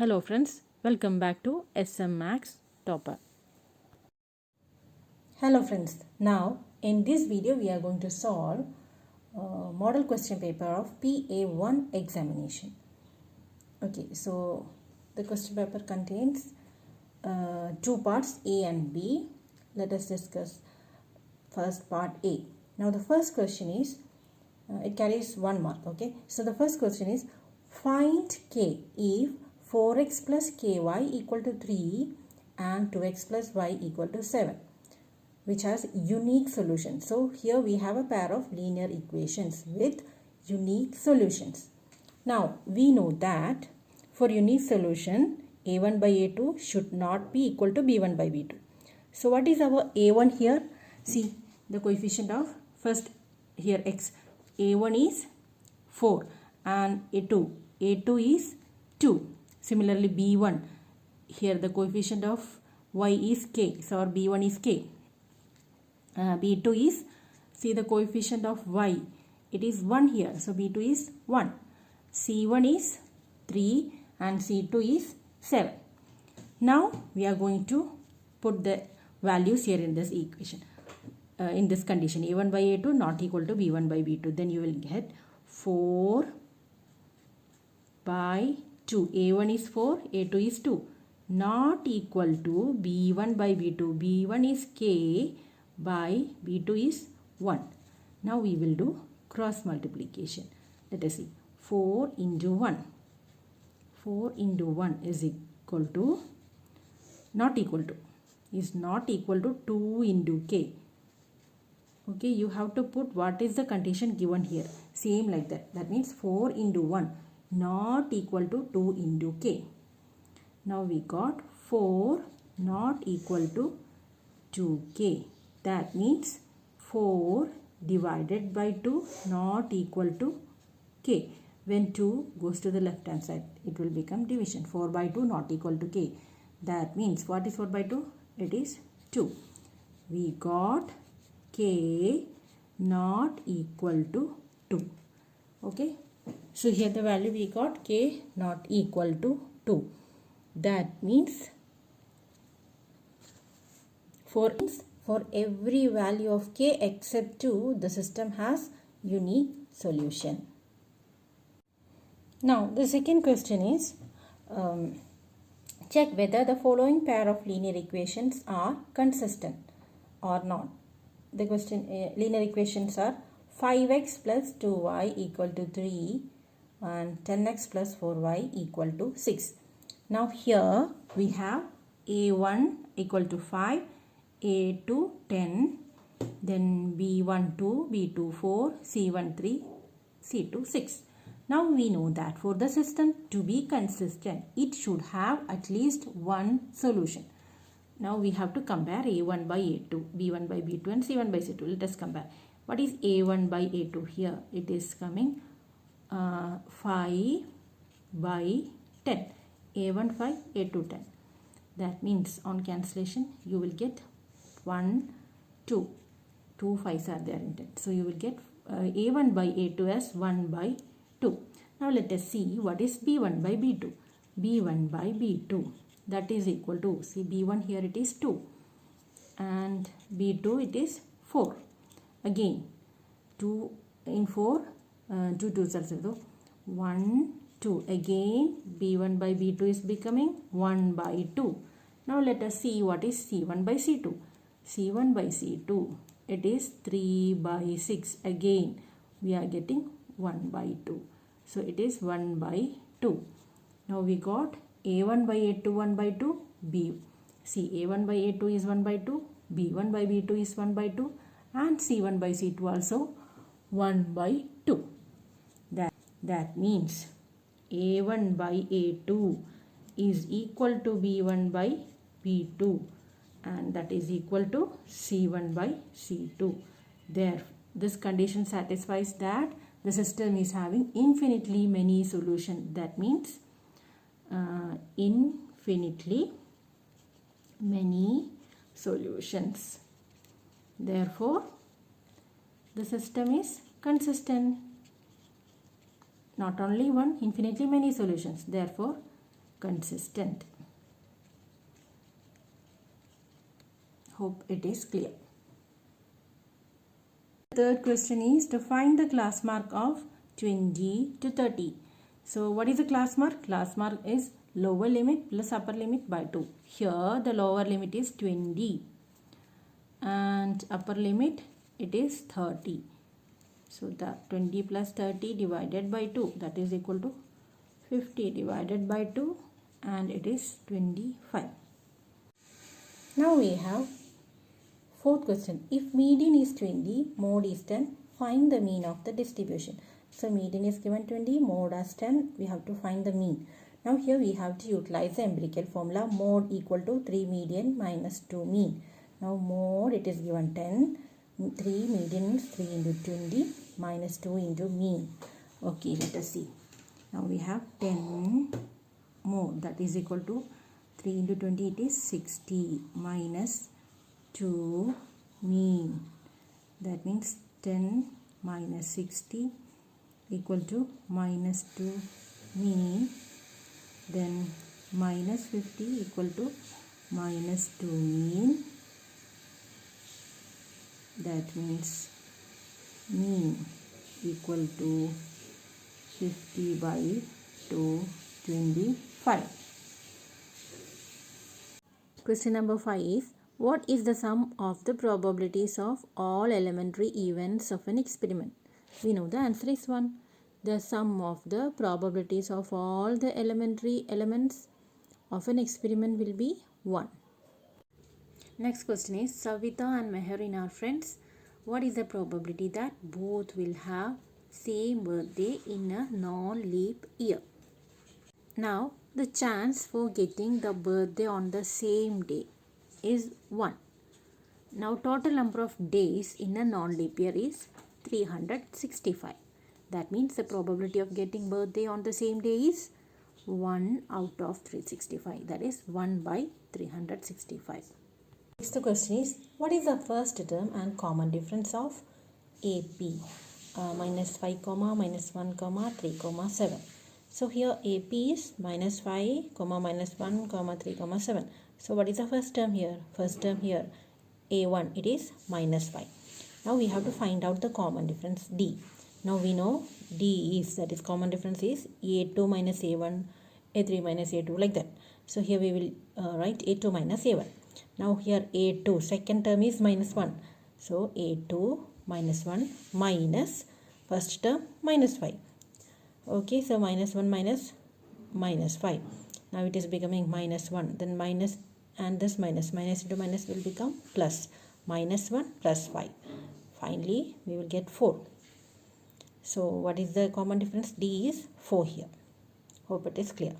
Hello friends, welcome back to SM Max Topper. Hello friends, now in this video we are going to solve model question paper of PA1 examination. Okay, so the question paper contains two parts A and B. Let us discuss first part A. Now the first question is, it carries 1 mark. Okay, so the first question is, find K if 4x plus ky equal to 3 and 2x plus y equal to 7, which has unique solution. So here we have a pair of linear equations with unique solutions. Now we know that for unique solution, a1 by a2 should not be equal to b1 by b2. So what is our a1 here? See the coefficient of first here x. a1 is 4 and a2 is 2. Similarly b1, here the coefficient of y is k, so our b1 is k. B2 is, see the coefficient of y, it is 1 here, so B2 is 1. C1 is 3 and C2 is 7. Now we are going to put the values here in this equation, in this condition, a1 by a2 not equal to b1 by b2. Then you will get 4 by 2, a1 is 4, a2 is 2, not equal to b1 by b2. b1 is k by b2 is 1. Now we will do cross multiplication. Let us see. 4 into 1. 4 into 1 is equal to, not equal to, is not equal to 2 into k. Okay, you have to put what is the condition given here. Same like that. That means 4 into 1 not equal to 2 into k. Now we got 4 not equal to 2k. That means 4 divided by 2 not equal to k. When 2 goes to the left hand side, it will become division. 4 by 2 not equal to k. That means what is 4 by 2? It is 2. We got k not equal to 2. Okay. So here the value we got k not equal to 2. That means for every value of k except 2, the system has unique solution. Now the second question is, check whether the following pair of linear equations are consistent or not. The question linear equations are 5x plus 2y equal to 3 and 10x plus 4y equal to 6. Now here we have a1 equal to 5, a2 10, then b1 2, b2 4, c1 3, c2 6. Now we know that for the system to be consistent, it should have at least one solution. Now we have to compare a1 by a2, b1 by b2 and c1 by c2. Let us compare. What is a1 by a2 here? It is coming 5 by 10. a1 5, a2 10. That means on cancellation you will get 1, 2. 2 5s are there in 10. So you will get a1 by a2 as 1 by 2. Now let us see what is b1 by b2. b1 by b2, that is equal to, see b1 here it is 2 and b2 it is 4. Again 2 in 4, 2 2s are 0. 1 2. Again b1 by b2 is becoming 1 by 2. Now let us see what is c1 by c2. c1 by c2, it is 3 by 6. Again we are getting 1 by 2. So it is 1 by 2. Now we got a1 by a2 1 by 2, see a1 by a2 is 1 by 2, b1 by b2 is 1 by 2 and c1 by c2 also 1 by 2. That means a1 by a2 is equal to b1 by b2 and that is equal to c1 by c2. There, this condition satisfies that the system is having infinitely many solutions. That means infinitely many solutions. Therefore, the system is consistent. Not only one, infinitely many solutions. Therefore, consistent. Hope it is clear. Third question is to find the class mark of 20 to 30. So what is the class mark? Class mark is lower limit plus upper limit by 2. Here the lower limit is 20 and upper limit it is 30. So the 20 plus 30 divided by 2, that is equal to 50 divided by 2, and it is 25. Now we have fourth question. If median is 20, mode is 10, find the mean of the distribution. So median is given 20, mode as 10, we have to find the mean. Now here we have to utilize the empirical formula, mode equal to 3 median minus 2 mean. Now mode, it is given 10, 3 median is 3 into 20 minus 2 into mean. Okay, let us see. Now we have 10 mode, that is equal to 3 into 20, it is 60 minus 2 mean. That means 10 minus 60 equal to minus 2 mean. Then minus 50 equal to minus 2 mean. That means mean equal to 50 by 225. Question number 5 is, what is the sum of the probabilities of all elementary events of an experiment? We know the answer is 1. The sum of the probabilities of all the elementary elements of an experiment will be 1. Next question is, Savita and Meherin are friends. What is the probability that both will have same birthday in a non-leap year? Now, the chance for getting the birthday on the same day is 1. Now, total number of days in a non-leap year is 365. That means the probability of getting birthday on the same day is 1 out of 365. That is 1 by 365. Next question is, what is the first term and common difference of AP? Minus 5, minus 1, 3, 7. So here AP is minus 5, minus 1, 3, 7. So what is the first term here? First term here, A1, it is minus 5. Now we have to find out the common difference D. Now we know D is, that is common difference is A2 minus A1, A3 minus A2, like that. So here we will write A2 minus A1. Now here A2, second term is minus 1. So A2 minus 1 minus first term minus 5. Okay, so minus 1 minus minus 5. Now it is becoming minus 1. Then minus and this minus into minus will become plus. Minus 1 plus 5. Finally, we will get 4. So what is the common difference? D is 4 here. Hope it is clear.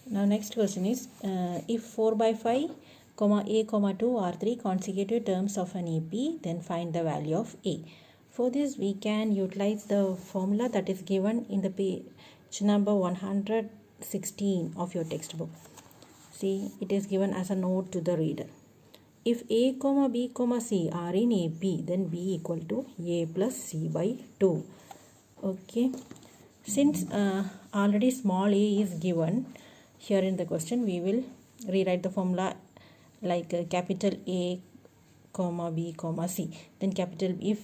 Now next question is, if 4 by 5, A, 2 are 3 consecutive terms of an AP, then find the value of A. For this, we can utilize the formula that is given in the page number 116 of your textbook. See, it is given as a note to the reader. If A, B, C are in AP, then B equal to A plus C by 2. Okay. Since already small a is given here in the question, we will rewrite the formula like capital A, B, C. Then capital A,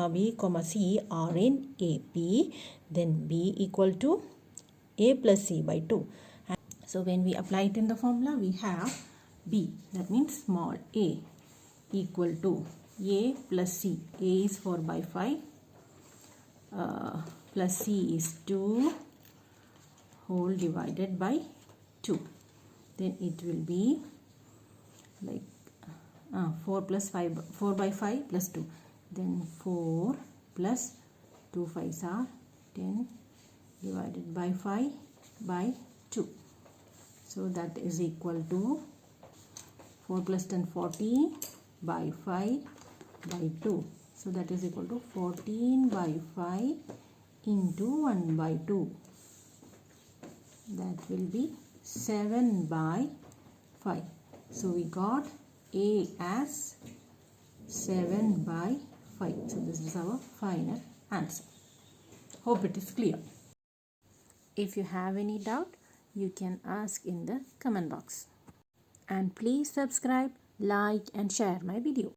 B, C are in AP, then B equal to A plus C by 2. And so when we apply it in the formula, we have B, that means small a, equal to A plus C. A is 4 by 5 plus C is 2 whole divided by 2. Then it will be like 4 by 5 plus 2. Then 4 plus 2 5s are 10 divided by 5 by 2. So that is equal to 4 plus 10 40 by 5 by 2. So that is equal to 14 by 5 into 1 by 2. That will be 7 by 5. So we got A as 7 by 5. So this is our final answer. Hope it is clear. If you have any doubt, you can ask in the comment box. And please subscribe, like and share my video.